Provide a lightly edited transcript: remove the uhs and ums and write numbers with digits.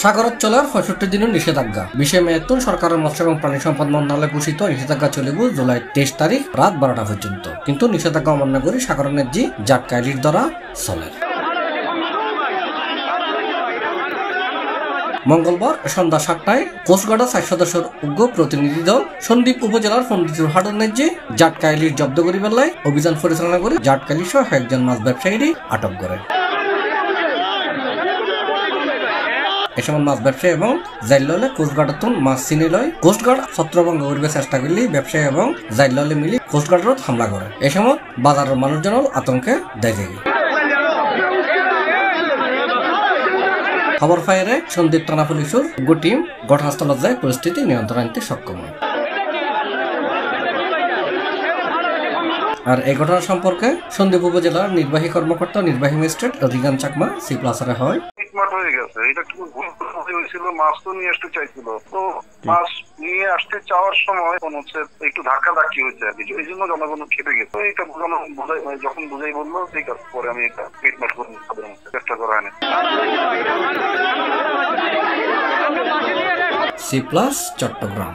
সাগরত চলার ৬৫ দিনের নিষেধাজ্ঞা ২০ মে সরকারের মৎস্য এবং প্রাণী সম্পদ মন্ত্রণালয় ঘোষিত নিষেধাজ্ঞা চলিব জুলাই ২৩ তারিখ রাত ১২টা পর্যন্ত। কিন্তু নিষেধাজ্ঞা অমান্য করে সাগরনের জি জাটকাইলির দ্বারা চলে। মঙ্গলবার সন্ধ্যা ৭টায় কোস্টগার্ডের ৪ সদস্যের উগ্র প্রতিনিধি দল সন্দ্বীপ উপজেলার পণ্ডিতুর হাটনের যে জাটকাইলির জব্দ করি বেলায় অভিযান পরিচালনা করে জাটকাইলি সহ একজন মাছ ব্যবসায়ীরই আটক করে। এ সময় মাছ ব্যবসায়ী এবং জাইললে কোস্টগার্ডতন মাছ চিনি লয়। কোস্টগার্ড ছত্রভঙ্গ করবে চেষ্টা করলে ব্যবসায়ী এবং জাইললে মিলি কোস্টগার্ডত হামলা করে। এ সময় বাজারের মানুষজন আতঙ্কে দেয় যায়। খবর পাইয়ে সন্দ্বীপ থানা পুলিশের টিম ঘটনাস্থলত যায় পরিস্থিতি নিয়ন্ত্রণ আনতে সক্ষম হয়। আর এই ঘটনা সম্পর্কে সন্দ্বীপ উপজেলার নির্বাহী কর্মকর্তা নির্বাহী ম্যাজিস্ট্রেট রিগান চাকমা সি প্লাসারে হয়। মাছ তো নিয়ে আসতে চাইছিল, তো মাছ নিয়ে আসতে চাওয়ার সময় হচ্ছে একটু ধাক্কা ধাক্কি হয়েছে আর কি, এই জন্য জনগণ খেপে গেছে। এটা বোঝানো যখন বুঝাই বললো ঠিক আছে, পরে আমি এটা মিটমাট করে চেষ্টা করা হয়নি। C plus Chittagong.